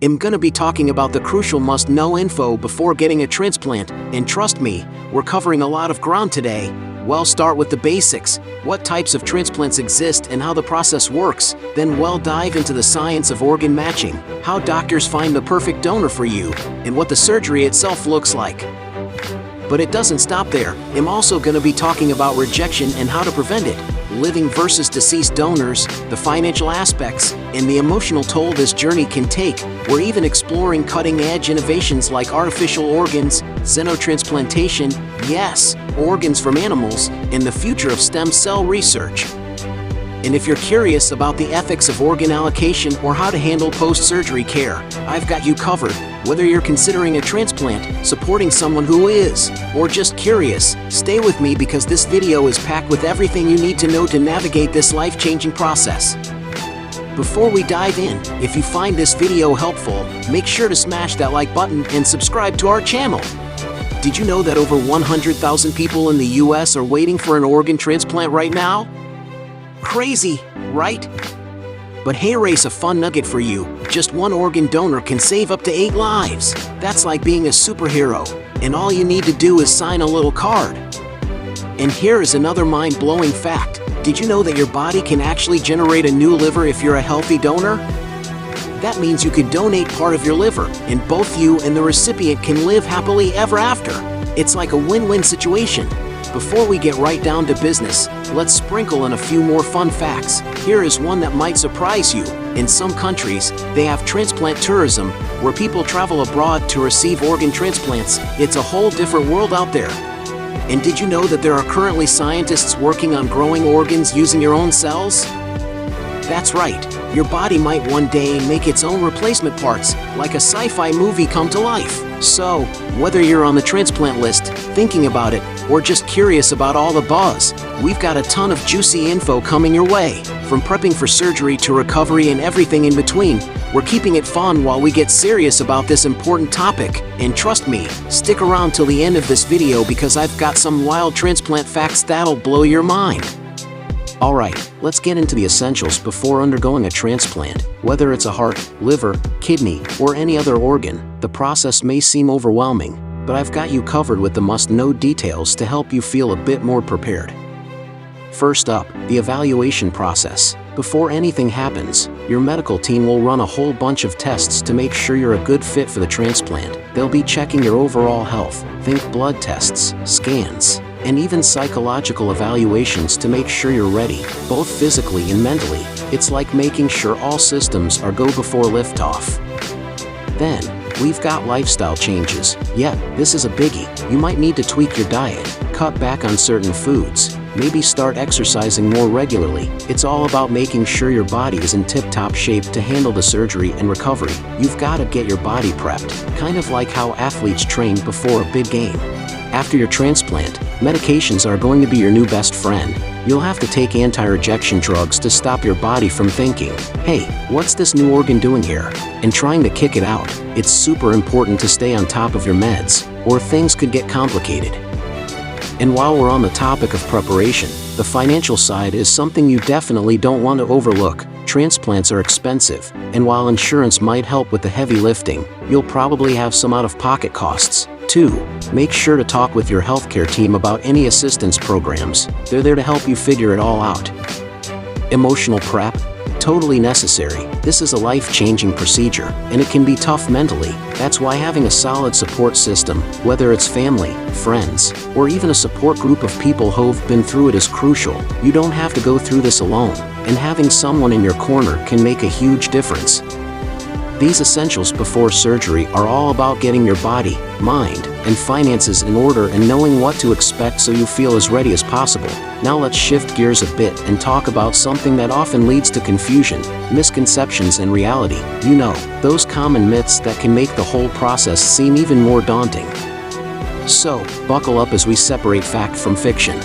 I'm gonna be talking about the crucial must-know info before getting a transplant, and trust me, we're covering a lot of ground today. Well, start with the basics. What types of transplants exist and how the process works, then we'll dive into the science of organ matching, how doctors find the perfect donor for you, and what the surgery itself looks like. But it doesn't stop there. I'm also going to be talking about rejection and how to prevent it, living versus deceased donors, the financial aspects, and the emotional toll this journey can take. We're even exploring cutting-edge innovations like artificial organs, xenotransplantation, yes, organs from animals, and the future of stem cell research. And if you're curious about the ethics of organ allocation or how to handle post-surgery care, I've got you covered. Whether you're considering a transplant, supporting someone who is, or just curious, stay with me because this video is packed with everything you need to know to navigate this life-changing process. Before we dive in, if you find this video helpful, make sure to smash that like button and subscribe to our channel. Did you know that over 100,000 people in the US are waiting for an organ transplant right now? Crazy, right? But hey, here's a fun nugget for you. Just one organ donor can save up to 8 lives. That's like being a superhero, and all you need to do is sign a little card. And here is another mind-blowing fact. Did you know that your body can actually generate a new liver if you're a healthy donor? That means you could donate part of your liver, and both you and the recipient can live happily ever after. It's like a win-win situation. Before we get right down to business, let's sprinkle in a few more fun facts. Here is one that might surprise you. In some countries, they have transplant tourism, where people travel abroad to receive organ transplants. It's a whole different world out there. And did you know that there are currently scientists working on growing organs using your own cells? That's right, your body might one day make its own replacement parts, like a sci-fi movie come to life. So, whether you're on the transplant list, thinking about it, or just curious about all the buzz, we've got a ton of juicy info coming your way. From prepping for surgery to recovery and everything in between, we're keeping it fun while we get serious about this important topic. And trust me, stick around till the end of this video because I've got some wild transplant facts that'll blow your mind. Alright, let's get into the essentials before undergoing a transplant. Whether it's a heart, liver, kidney, or any other organ, the process may seem overwhelming, but I've got you covered with the must-know details to help you feel a bit more prepared. First up, the evaluation process. Before anything happens, your medical team will run a whole bunch of tests to make sure you're a good fit for the transplant. They'll be checking your overall health, think blood tests, scans, and even psychological evaluations to make sure you're ready, both physically and mentally. It's like making sure all systems are go before liftoff. Then, we've got lifestyle changes. Yeah, this is a biggie. You might need to tweak your diet, cut back on certain foods, maybe start exercising more regularly. It's all about making sure your body is in tip-top shape to handle the surgery and recovery. You've got to get your body prepped, kind of like how athletes train before a big game. After your transplant, medications are going to be your new best friend. You'll have to take anti-rejection drugs to stop your body from thinking, hey, what's this new organ doing here? And trying to kick it out. It's super important to stay on top of your meds, or things could get complicated. And while we're on the topic of preparation, the financial side is something you definitely don't want to overlook. Transplants are expensive, and while insurance might help with the heavy lifting, you'll probably have some out-of-pocket costs. 2. Make sure to talk with your healthcare team about any assistance programs. They're there to help you figure it all out. Emotional prep? Totally necessary. This is a life-changing procedure, and it can be tough mentally. That's why having a solid support system, whether it's family, friends, or even a support group of people who've been through it is crucial. You don't have to go through this alone, and having someone in your corner can make a huge difference. These essentials before surgery are all about getting your body, mind, and finances in order and knowing what to expect so you feel as ready as possible. Now let's shift gears a bit and talk about something that often leads to confusion, misconceptions and reality. You know, those common myths that can make the whole process seem even more daunting. So, buckle up as we separate fact from fiction.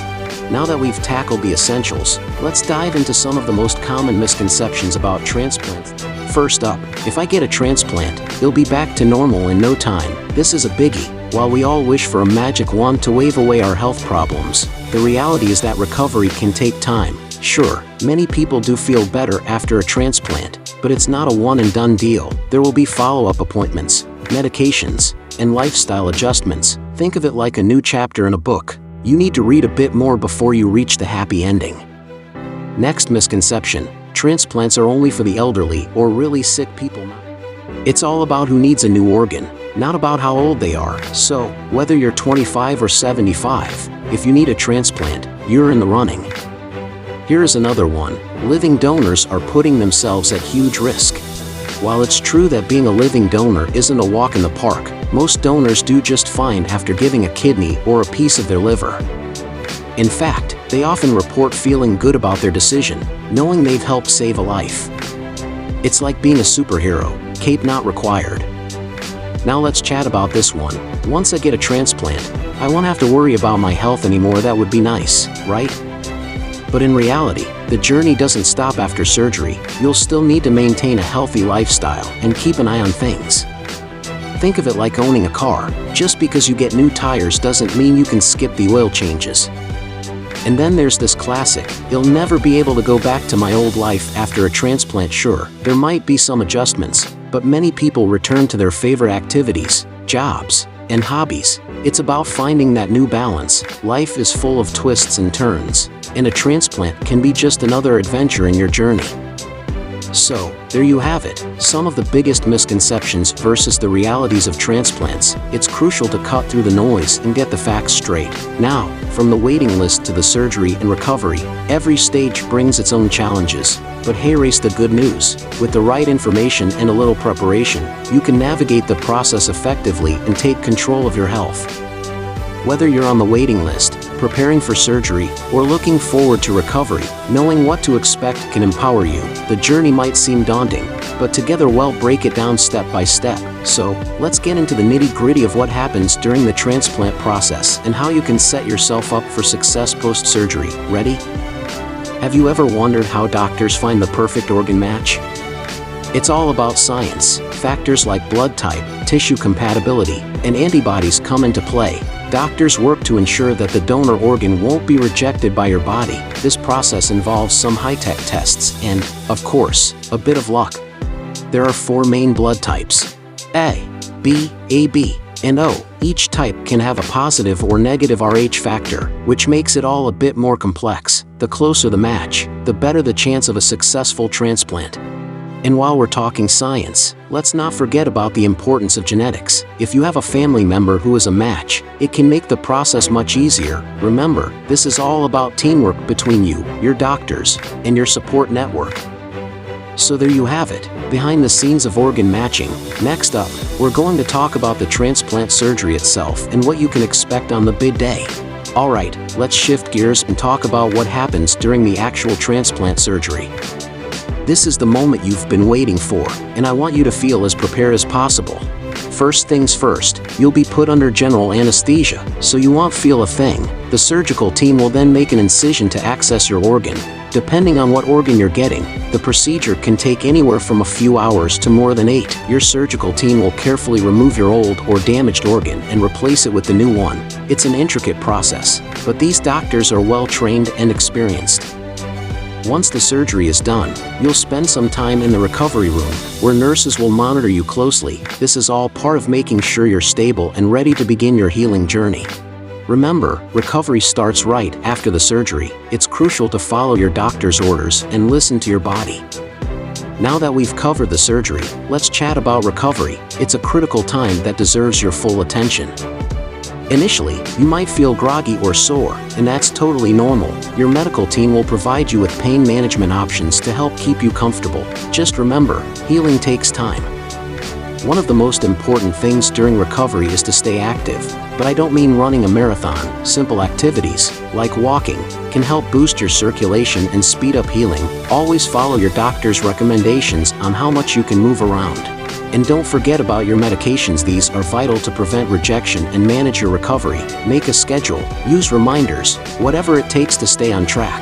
Now that we've tackled the essentials, let's dive into some of the most common misconceptions about transplants. First up, if I get a transplant, it'll be back to normal in no time. This is a biggie. While we all wish for a magic wand to wave away our health problems, the reality is that recovery can take time. Sure, many people do feel better after a transplant, But it's not a one-and-done deal. There will be follow-up appointments, medications, and lifestyle adjustments. Think of it like a new chapter in a book. You need to read a bit more before you reach the happy ending. Next misconception: transplants are only for the elderly or really sick people. It's all about who needs a new organ, not about how old they are. So, whether you're 25 or 75, if you need a transplant, you're in the running. Here is another one: living donors are putting themselves at huge risk. While it's true that being a living donor isn't a walk in the park, most donors do just fine after giving a kidney or a piece of their liver. In fact, they often report feeling good about their decision, knowing they've helped save a life. It's like being a superhero, cape not required. Now let's chat about this one. Once I get a transplant, I won't have to worry about my health anymore. That would be nice, right? But in reality, the journey doesn't stop after surgery. You'll still need to maintain a healthy lifestyle and keep an eye on things. Think of it like owning a car. Just because you get new tires doesn't mean you can skip the oil changes. And then there's this classic: you'll never be able to go back to my old life after a transplant. Sure, there might be some adjustments, but many people return to their favorite activities, jobs, and hobbies. It's about finding that new balance. Life is full of twists and turns, and a transplant can be just another adventure in your journey. So, there you have it, some of the biggest misconceptions versus the realities of transplants. It's crucial to cut through the noise and get the facts straight. Now, from the waiting list to the surgery and recovery, every stage brings its own challenges. But here's the good news: with the right information and a little preparation, you can navigate the process effectively and take control of your health. Whether you're on the waiting list, preparing for surgery, or looking forward to recovery, knowing what to expect can empower you. The journey might seem daunting, but together we'll break it down step by step. So, let's get into the nitty-gritty of what happens during the transplant process and how you can set yourself up for success post-surgery. Ready? Have you ever wondered how doctors find the perfect organ match? It's all about science. Factors like blood type, tissue compatibility, and antibodies come into play. Doctors work to ensure that the donor organ won't be rejected by your body. This process involves some high-tech tests and, of course, a bit of luck. There are 4 main blood types: A, B, AB, and O. Each type can have a positive or negative Rh factor, which makes it all a bit more complex. The closer the match, the better the chance of a successful transplant. And while we're talking science, let's not forget about the importance of genetics. If you have a family member who is a match, it can make the process much easier. Remember, this is all about teamwork between you, your doctors, and your support network. So there you have it, behind the scenes of organ matching. Next up, we're going to talk about the transplant surgery itself and what you can expect on the big day. Alright, let's shift gears and talk about what happens during the actual transplant surgery. This is the moment you've been waiting for, and I want you to feel as prepared as possible. First things first, you'll be put under general anesthesia, so you won't feel a thing. The surgical team will then make an incision to access your organ. Depending on what organ you're getting, the procedure can take anywhere from a few hours to more than 8. Your surgical team will carefully remove your old or damaged organ and replace it with the new one. It's an intricate process, but these doctors are well trained and experienced. Once the surgery is done, you'll spend some time in the recovery room, where nurses will monitor you closely. This is all part of making sure you're stable and ready to begin your healing journey. Remember, recovery starts right after the surgery. It's crucial to follow your doctor's orders and listen to your body. Now that we've covered the surgery, let's chat about recovery. It's a critical time that deserves your full attention. Initially, you might feel groggy or sore, and that's totally normal. Your medical team will provide you with pain management options to help keep you comfortable. Just remember, healing takes time. One of the most important things during recovery is to stay active, but I don't mean running a marathon. Simple activities, like walking, can help boost your circulation and speed up healing. Always follow your doctor's recommendations on how much you can move around. And don't forget about your medications. These are vital to prevent rejection and manage your recovery. Make a schedule, use reminders, whatever it takes to stay on track.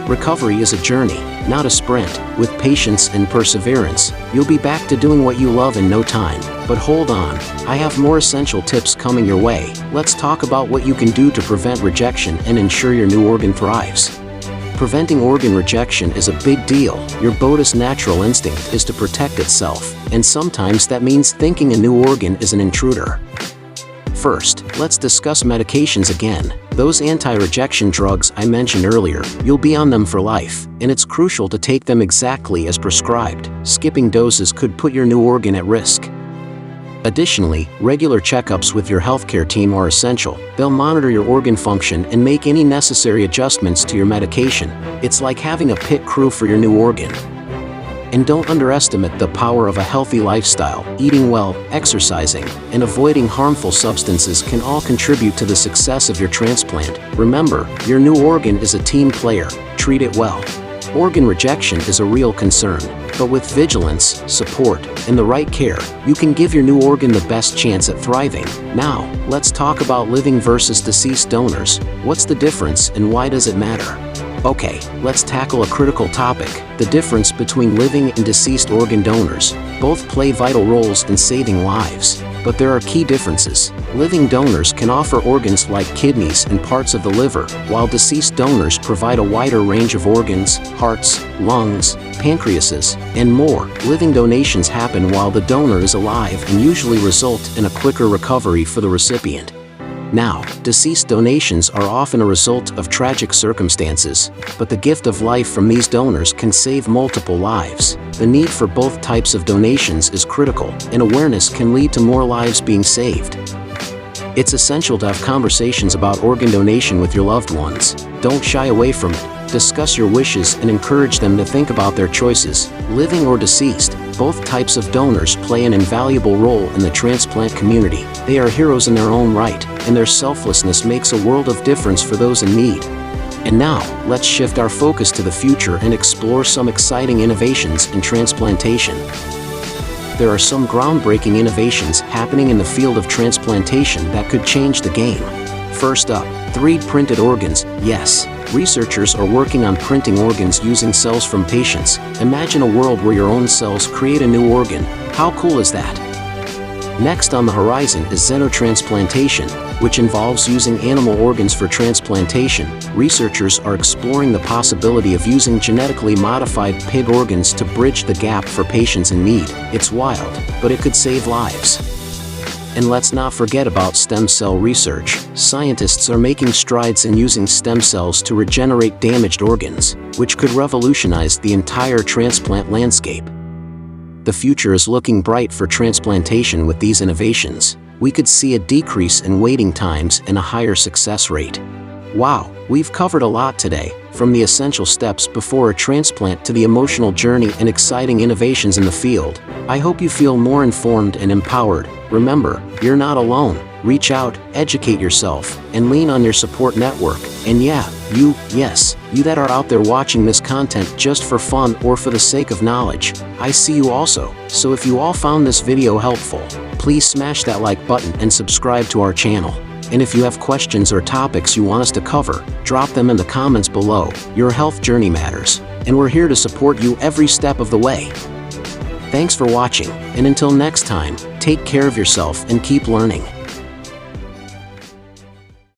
Recovery is a journey, not a sprint. With patience and perseverance, you'll be back to doing what you love in no time. But hold on, I have more essential tips coming your way. Let's talk about what you can do to prevent rejection and ensure your new organ thrives. Preventing organ rejection is a big deal. Your body's natural instinct is to protect itself, and sometimes that means thinking a new organ is an intruder. First, let's discuss medications again. Those anti-rejection drugs I mentioned earlier, you'll be on them for life, and it's crucial to take them exactly as prescribed. Skipping doses could put your new organ at risk. Additionally, regular checkups with your healthcare team are essential. They'll monitor your organ function and make any necessary adjustments to your medication. It's like having a pit crew for your new organ. And don't underestimate the power of a healthy lifestyle. Eating well, exercising, and avoiding harmful substances can all contribute to the success of your transplant. Remember, your new organ is a team player. Treat it well. Organ rejection is a real concern, but with vigilance, support, and the right care, you can give your new organ the best chance at thriving. Now, let's talk about living versus deceased donors. What's the difference and why does it matter? Okay, let's tackle a critical topic, the difference between living and deceased organ donors. Both play vital roles in saving lives, but there are key differences. Living donors can offer organs like kidneys and parts of the liver, while deceased donors provide a wider range of organs, hearts, lungs, pancreases, and more. Living donations happen while the donor is alive and usually result in a quicker recovery for the recipient. Now, deceased donations are often a result of tragic circumstances, but the gift of life from these donors can save multiple lives. The need for both types of donations is critical, and awareness can lead to more lives being saved. It's essential to have conversations about organ donation with your loved ones. Don't shy away from it. Discuss your wishes and encourage them to think about their choices. Living or deceased, both types of donors play an invaluable role in the transplant community. They are heroes in their own right, and their selflessness makes a world of difference for those in need. And now, let's shift our focus to the future and explore some exciting innovations in transplantation. There are some groundbreaking innovations happening in the field of transplantation that could change the game. First up, 3D printed organs. Yes, researchers are working on printing organs using cells from patients. Imagine a world where your own cells create a new organ. How cool is that? Next on the horizon is xenotransplantation, which involves using animal organs for transplantation. Researchers are exploring the possibility of using genetically modified pig organs to bridge the gap for patients in need. It's wild, but it could save lives. And let's not forget about stem cell research. Scientists are making strides in using stem cells to regenerate damaged organs, which could revolutionize the entire transplant landscape. The future is looking bright for transplantation with these innovations. We could see a decrease in waiting times and a higher success rate. Wow, we've covered a lot today, from the essential steps before a transplant to the emotional journey and exciting innovations in the field. I hope you feel more informed and empowered. Remember, you're not alone. Reach out, educate yourself, and lean on your support network. And yeah, you that are out there watching this content just for fun or for the sake of knowledge, I see you also. So if you all found this video helpful, please smash that like button and subscribe to our channel. And if you have questions or topics you want us to cover, drop them in the comments below. Your health journey matters, and we're here to support you every step of the way. Thanks for watching, and until next time, take care of yourself and keep learning.